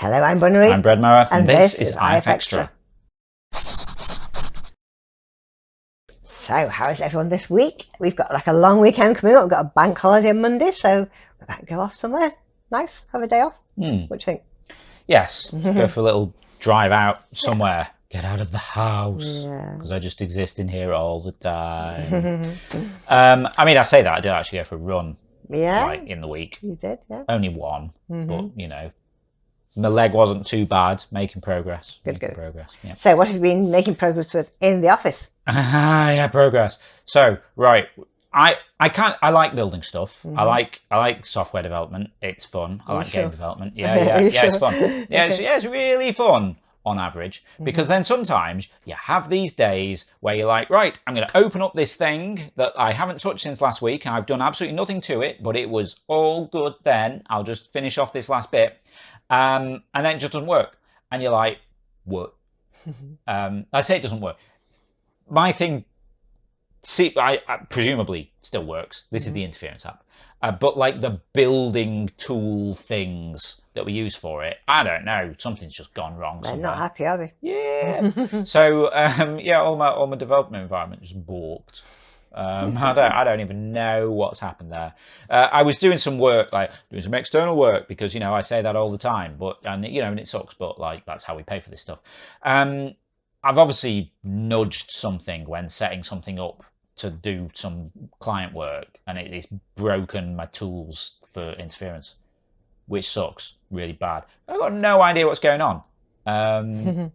Hello, I'm Bunnery. I'm Breadmower, and this is IFXtra. So, how is everyone this week? We've got like a long weekend coming up. We've got a bank holiday on Monday, so we might go off somewhere nice, have a day off. What do you think? Yes, go for a little drive out somewhere. Get out of the house, because I just exist in here all the time. I mean, I say that, I did actually go for a run like in the week. You did, yeah. Only one, but you know, my leg wasn't too bad, making progress. Good. Progress, yeah. So what have you been making progress with in the office? Yeah, progress. So, right, I like building stuff. I like software development. It's fun. I like game development. Yeah, it's fun. Yeah, it's really fun on average, because then sometimes you have these days where you're like, right, I'm going to open up this thing that I haven't touched since last week, and I've done absolutely nothing to it, but it was all good then. I'll just finish off this last bit, and then it just doesn't work, and you're like, what? I say it doesn't work. My thing, I presumably still works. This is the interference app. But like the building tool things that we use for it, I don't know. Something's just gone wrong somewhere. They're not happy, are they? Yeah. So yeah, all my development environment just balked. I don't even know what's happened there. I was doing some work, like doing some external work, because I say that all the time. But and it sucks. But like that's how we pay for this stuff. I've obviously nudged something when setting something up to do some client work, and it's broken my tools for interference, which sucks really bad. I've got no idea what's going on. And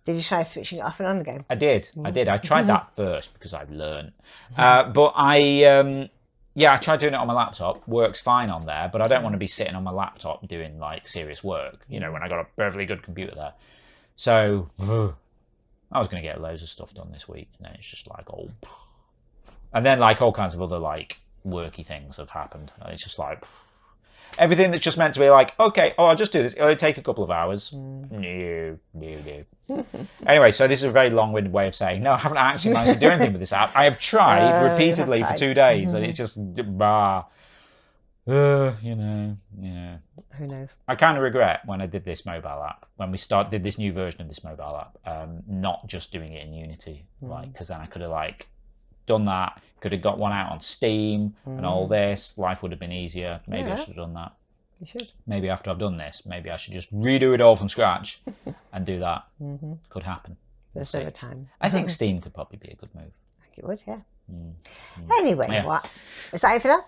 did you try switching it off and on again? I did. I tried that first because I've learned. But I tried doing it on my laptop. Works fine on there, but I don't want to be sitting on my laptop doing like serious work. When I got a perfectly good computer there. So I was going to get loads of stuff done this week, and then it's just like, oh. And then like all kinds of other like worky things have happened. And it's just like everything that's just meant to be like, okay, I'll just do this. It'll take a couple of hours. No. Anyway, so this is a very long-winded way of saying, no, I haven't actually managed to do anything with this app. I have tried repeatedly for 2 days, and it's just, Who knows? I kind of regret when I did this mobile app, when we did this new version of this mobile app, not just doing it in Unity, because then I could have like done that, could have got one out on Steam and all this. Life would have been easier. Maybe I should have done that. You should. Maybe after I've done this, maybe I should just redo it all from scratch and do that. Could happen. There's never time. I think Steam could probably be a good move. I think it would, yeah. Anyway, what is that it for now?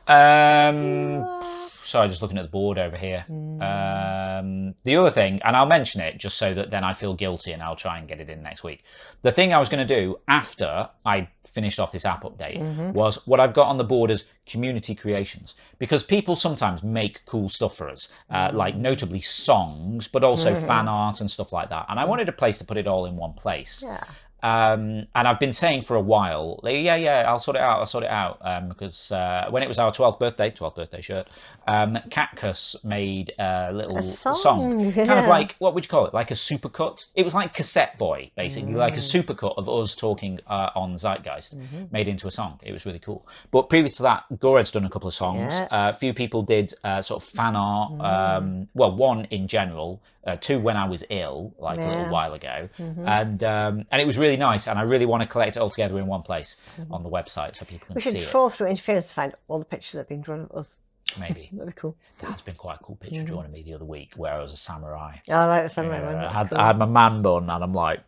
Sorry, just looking at the board over here. The other thing, and I'll mention it just so that then I feel guilty and I'll try and get it in next week. The thing I was going to do after I finished off this app update was what I've got on the board as community creations. Because people sometimes make cool stuff for us, like notably songs, but also fan art and stuff like that. And I wanted a place to put it all in one place. Yeah. And I've been saying for a while, I'll sort it out, because when it was our 12th birthday shirt, Cactus made a little song, kind of like, what would you call it, like a supercut? It was like Cassette Boy, basically, like a supercut of us talking on Zeitgeist, made into a song. It was really cool. But previous to that, Gored's done a couple of songs. A few people did sort of fan art, well, one in general, two when I was ill, like a little while ago, and it was really nice, and I really want to collect it all together in one place on the website so people can see it. We should troll through interference to find all the pictures that have been drawn of us. Maybe. That'd be cool. That's been quite a cool picture drawn of me the other week where I was a samurai. Oh, I like the samurai one. I had my man bun, and I'm like,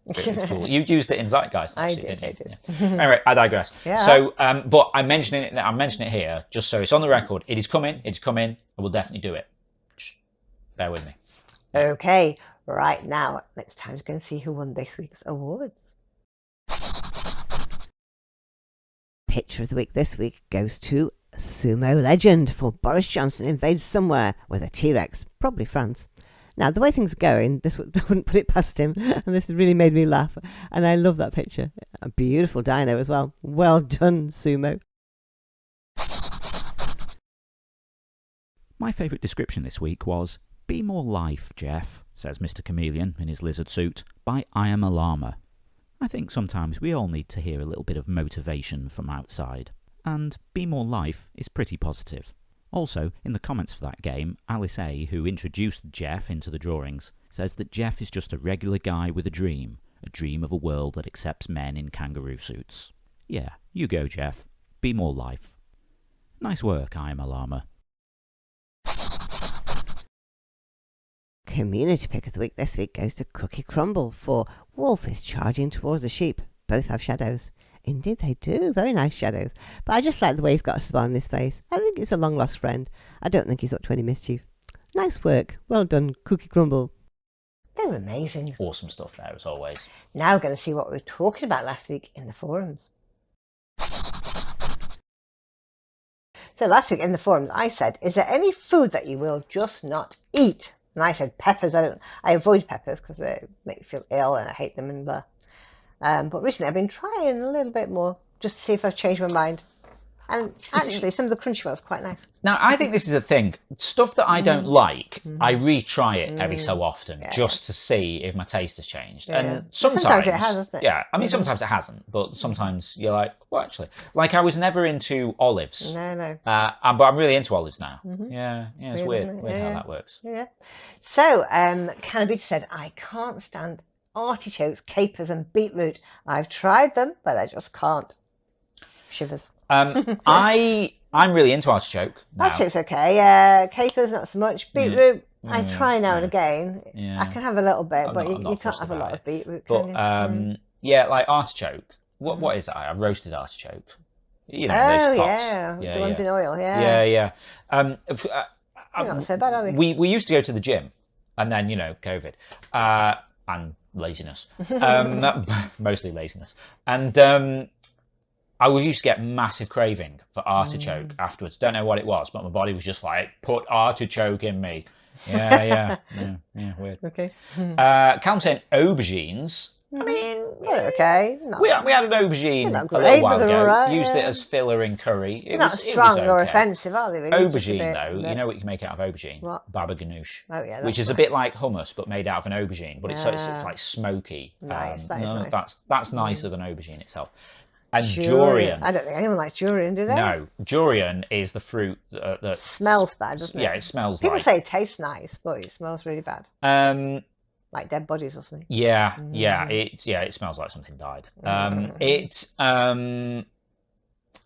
it's cool. You used it in Zeitgeist, actually, didn't you? Yeah. Anyway, I digress. Yeah. So, but I'm mentioning it here just so it's on the record. It is coming. It's coming. I will definitely do it. Just bear with me. Okay, right now, it's time to go and see who won this week's awards. Picture of the week this week goes to Sumo Legend for Boris Johnson invades somewhere with a T-Rex, probably France. Now, the way things are going, I wouldn't put it past him, and this really made me laugh, and I love that picture. A beautiful dino as well. Well done, Sumo. My favourite description this week was, "Be more life, Jeff," says Mr. Chameleon in his lizard suit, by I Am a Llama. I think sometimes we all need to hear a little bit of motivation from outside, and be more life is pretty positive. Also, in the comments for that game, Alice A., who introduced Jeff into the drawings, says that Jeff is just a regular guy with a dream of a world that accepts men in kangaroo suits. Yeah, you go, Jeff. Be more life. Nice work, I Am a Llama. Community pick of the week this week goes to Cookie Crumble for Wolf is charging towards the sheep. Both have shadows. Indeed they do, very nice shadows. But I just like the way he's got a smile on his face. I think it's a long lost friend. I don't think he's up to any mischief. Nice work. Well done, Cookie Crumble. They were amazing. Awesome stuff there, as always. Now we're going to see what we were talking about last week in the forums. So last week in the forums, I said, is there any food that you will just not eat? And I said peppers. I avoid peppers because they make me feel ill and I hate them and blah. But recently I've been trying a little bit more just to see if I've changed my mind. And actually, some of the crunchy ones quite nice. Now, I think this is a thing. Stuff that I don't like, I retry it every so often just to see if my taste has changed. Yeah. And sometimes it has, hasn't it? Yeah, I mean, sometimes it hasn't, but sometimes you're like, well, actually. Like, I was never into olives. No. But I'm really into olives now. Yeah, it's weird how that works. Yeah. So, Cannabita said, I can't stand artichokes, capers and beetroot. I've tried them, but I just can't. Shivers. I'm really into artichoke now. Artichoke's okay. Capers not so much. Beetroot, I try now and again. Yeah. I can have a little bit, but I'm not you can't fussed have a lot about of beetroot. But can you? yeah, like artichoke. What is that? A roasted artichoke. You know, those pots. The ones in oil. Yeah. Yeah. They're not so bad, are they? We used to go to the gym, and then COVID, and laziness, mostly laziness, and I used to get massive craving for artichoke afterwards. Don't know what it was, but my body was just like, put artichoke in me. Yeah, weird. Okay. Callum saying aubergines. I mean, they're okay. We had an aubergine not a great, little while but they're ago. all right, Used it as filler in curry. It not was strong or okay. offensive, are they? Really? Aubergine, though, you know what you can make out of aubergine? What? Baba ganoush. Oh, yeah. Which is a bit like hummus, but made out of an aubergine. But it's like smoky. Nice. Nice. That's nicer than aubergine itself. And durian. I don't think anyone likes durian, do they? No, durian is the fruit that smells bad, doesn't it? Yeah, it smells. People say it tastes nice, but it smells really bad. Like dead bodies or something. Yeah. It smells like something died.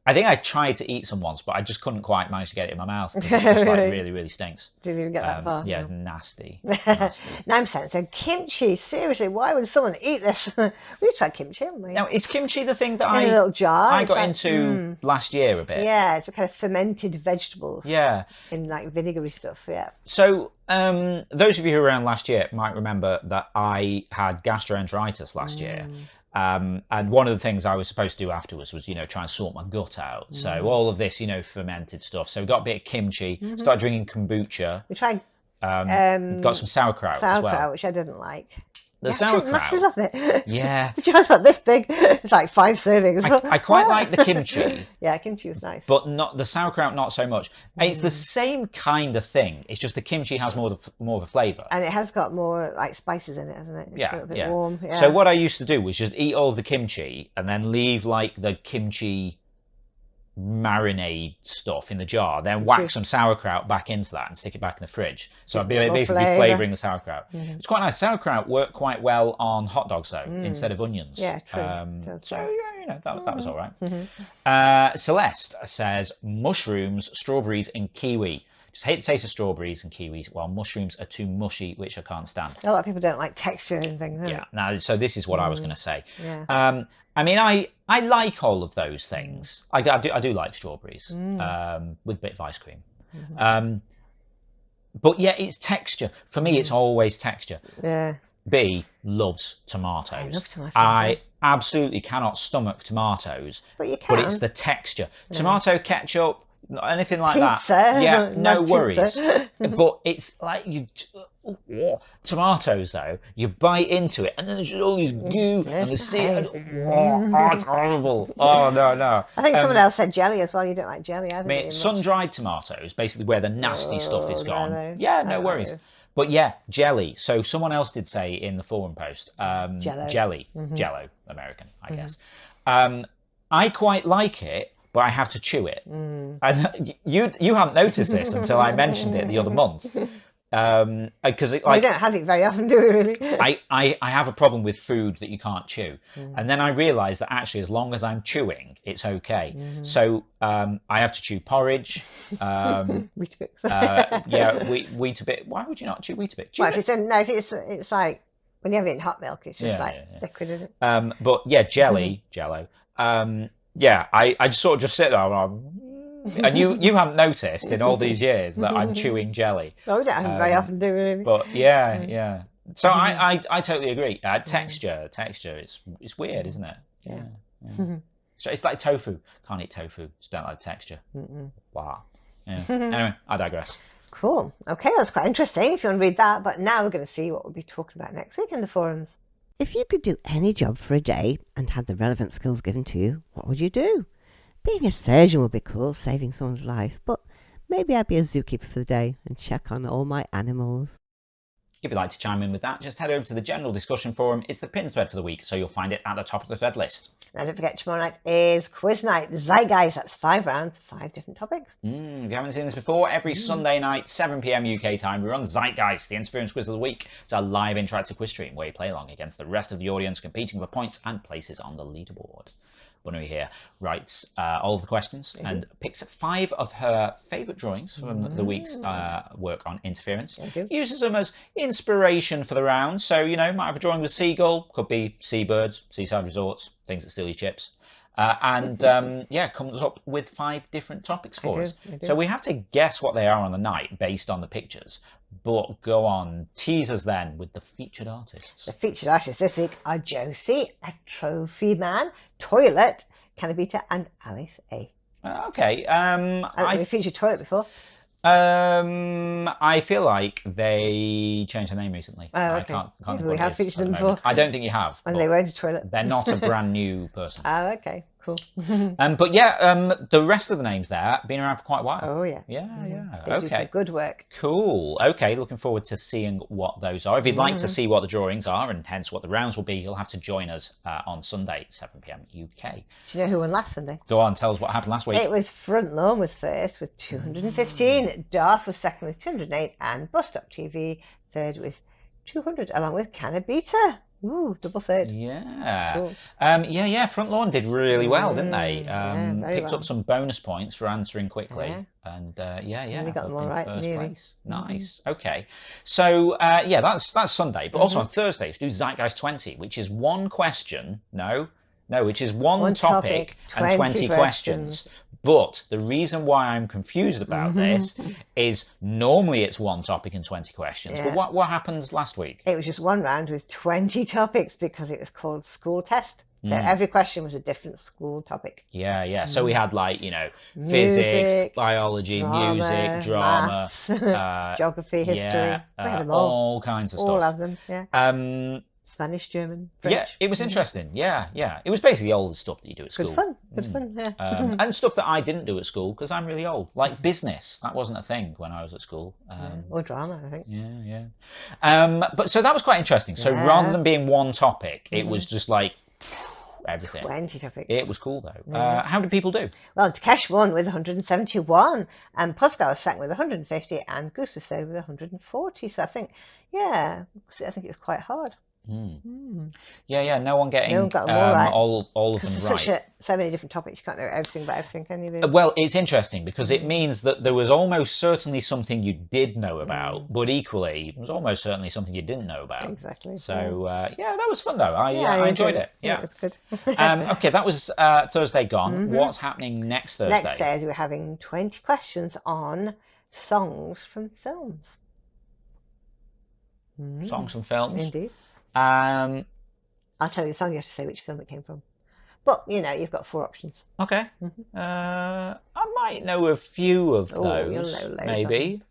I think I tried to eat some once, but I just couldn't quite manage to get it in my mouth because it just like really, really stinks. Didn't even get that far. Yeah, it's nasty. 9% said kimchi. Seriously, why would someone eat this? We've tried kimchi, haven't we? Now, is kimchi the thing that in a little jar? I got into last year a bit? Yeah, it's a kind of fermented vegetables. Yeah. In like vinegary stuff, yeah. So, those of you who were around last year might remember that I had gastroenteritis last year. And one of the things I was supposed to do afterwards was, try and sort my gut out. So all of this, fermented stuff. So we got a bit of kimchi, started drinking kombucha. We tried. Got some sauerkraut as well. Which I didn't like. The sauerkraut. Masses of it. Yeah. The jar's about this big. It's like 5 servings. I quite like the kimchi. Yeah, kimchi was nice. But not the sauerkraut, not so much. It's the same kind of thing. It's just the kimchi has more of a flavour. And it has got more like spices in it, hasn't it? It's a little bit warm. Yeah. So what I used to do was just eat all of the kimchi and then leave like the kimchi marinade stuff in the jar, then whack some sauerkraut back into that and stick it back in the fridge. So I'd be basically flavouring the sauerkraut. It's quite nice. Sauerkraut worked quite well on hot dogs though, instead of onions. Yeah, true. So yeah, that was all right. Celeste says mushrooms, strawberries and kiwi. Just hate the taste of strawberries and kiwis, while mushrooms are too mushy, which I can't stand. A lot of people don't like texture and things. Yeah. Now, so this is what I was going to say. Yeah. I mean, I like all of those things. I do like strawberries with a bit of ice cream. But yeah, it's texture. For me, it's always texture. Yeah. B loves tomatoes. I love tomatoes. I absolutely cannot stomach tomatoes. But you can. But it's the texture. Tomato ketchup, anything like pizza. that. Yeah, no worries. Pizza. But it's like tomatoes though, you bite into it and then there's all this goo and the seed. It's horrible. Oh no. I think someone else said jelly as well. You don't like jelly, I mean, sun-dried tomatoes, basically where the nasty stuff is gone. No. Yeah, no worries. But yeah, jelly. So someone else did say in the forum post, jelly, Jello, American, I guess. I quite like it, but but I have to chew it. And you haven't noticed this until I mentioned it the other month. Because we don't have it very often, do we? Really? I have a problem with food that you can't chew, and then I realised that actually, as long as I'm chewing, it's okay. So I have to chew porridge. Weetabix. Weetabix. Why would you not chew Weetabix? Well, if it's like when you have it in hot milk, it's just liquid, isn't it? But yeah, Jello. I just sort of just sit there. And you haven't noticed in all these years that I'm chewing jelly. No, we don't have it very often, do we? Really? But yeah. So I totally agree. Texture, it's weird, isn't it? Yeah. So it's like tofu. Can't eat tofu. Just don't like the texture. Wow. Yeah. Anyway, I digress. Cool. Okay, that's quite interesting if you want to read that. But now we're going to see what we'll be talking about next week in the forums. If you could do any job for a day and had the relevant skills given to you, what would you do? Being a surgeon would be cool, saving someone's life, but maybe I'd be a zookeeper for the day and check on all my animals. If you'd like to chime in with that, just head over to the general discussion forum. It's the pinned thread for the week, so you'll find it at the top of the thread list. And don't forget, tomorrow night is quiz night. The Zeitgeist, that's 5 rounds, 5 different topics. If you haven't seen this before, every Sunday night, 7 p.m. UK time, we run Zeitgeist, the Interference Quiz of the Week. It's a live interactive quiz stream where you play along against the rest of the audience, competing for points and places on the leaderboard. Bunny here writes all of the questions and picks 5 of her favourite drawings from the week's work on interference. Uses them as inspiration for the round. So, might have a drawing with seagull, could be seabirds, seaside resorts, things that steal your chips. Comes up with 5 different topics for us. So we have to guess what they are on the night based on the pictures. But go on, tease us then with the featured artists. The featured artists this week are Josie, A Trophy Man, Toilet, Canabita, and Alice A. Okay. We featured Toilet before. I feel like they changed their name recently. Oh, okay. I can't we have featured them before. I don't think you have. And they weren't a toilet. They're not a brand new person. Oh, okay. Cool. The rest of the names there have been around for quite a while. Oh, yeah. Yeah. They do some good work. Cool. Okay, looking forward to seeing what those are. If you'd like to see what the drawings are and hence what the rounds will be, you'll have to join us on Sunday, 7 p.m. UK. Do you know who won last Sunday? Go on, tell us what happened last week. It was Front Lawn was first with 215, Darth was second with 208, and Bus Stop TV third with 200, along with Canabita. Ooh, double third. Yeah. Cool. Front Lawn did really well, didn't they? Picked well. up some bonus points for answering quickly. Yeah. And We got them all right. First nearly. place. Nice. Okay. So that's Sunday. But also on Thursday, we do Zeitgeist 20, which is one question. No, which is one topic and 20 questions. But the reason why I'm confused about this is normally it's one topic and 20 questions. Yeah. But what happened last week? It was just one round with 20 topics because it was called School Test. So every question was a different school topic. Yeah. So we had Music, physics, biology, music, drama, maths, geography, history. We had them all kinds of stuff. All of them, yeah. Spanish, German, French. Yeah, it was interesting. Yeah. It was basically all the stuff that you do at school. Good fun, yeah. And stuff that I didn't do at school because I'm really old. Like business, that wasn't a thing when I was at school. Or drama, I think. Yeah. But so that was quite interesting. So rather than being one topic, it was just like everything. 20 topics. It was cool though. How did people do? Well, Takesh won with 171, and Pascal was second with 150, and Goose was third with 140. So I think it was quite hard. Yeah. No one getting got them all right. all of them right. So many different topics. You can't know everything about everything, can you? Really? Well, it's interesting because it means that there was almost certainly something you did know about, but equally, it was almost certainly something you didn't know about. Exactly. So, that was fun though. I enjoyed it. Yeah, it was good. Okay, that was Thursday gone. What's happening next Thursday? Next Thursday, we're having 20 questions on songs from films. Songs from films. Indeed. I'll tell you the song, you have to say which film it came from. But, you've got 4 options. Okay. I might know a few of those, you'll know loads maybe.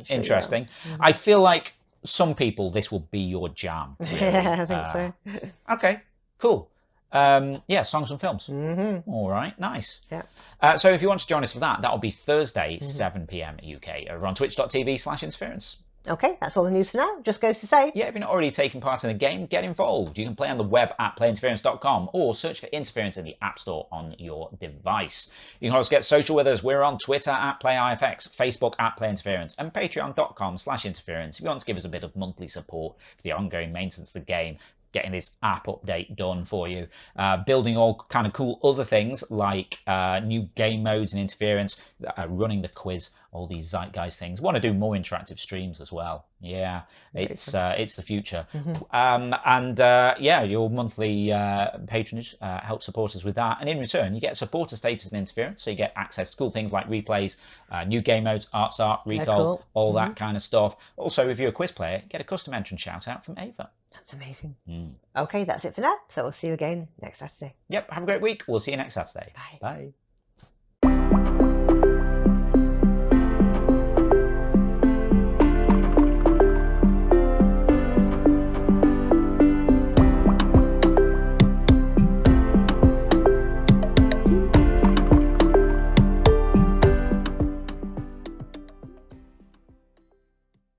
Interesting. Sure. I feel like some people, this will be your jam. Really. Yeah, I think so. Okay, cool. Songs and films. All right, nice. Yeah. So if you want to join us for that, that'll be Thursday, 7 p.m. UK, over on twitch.tv/interference. Okay, that's all the news for now. Just goes to say, yeah, if you're not already taking part in the game, get involved. You can play on the web at playinterference.com or search for Interference in the App Store on your device. You can also get social with us. We're on Twitter at PlayIFX, Facebook at PlayInterference, and patreon.com/interference if you want to give us a bit of monthly support for the ongoing maintenance of the game, getting this app update done for you, building all kind of cool other things like new game modes and interference, running the quiz, all these zeitgeist things. Want to do more interactive streams as well. Yeah, it's the future. Yeah, your monthly patronage helps support us with that, and in return you get supporter status and interference, so you get access to cool things like replays, new game modes, art, recall, all that kind of stuff. Also, if you're a quiz player, get a custom entrance shout out from Ava. That's amazing. Okay, that's it for now. So we'll see you again next Saturday. Yep, have a great week. We'll see you next Saturday. Bye. Bye.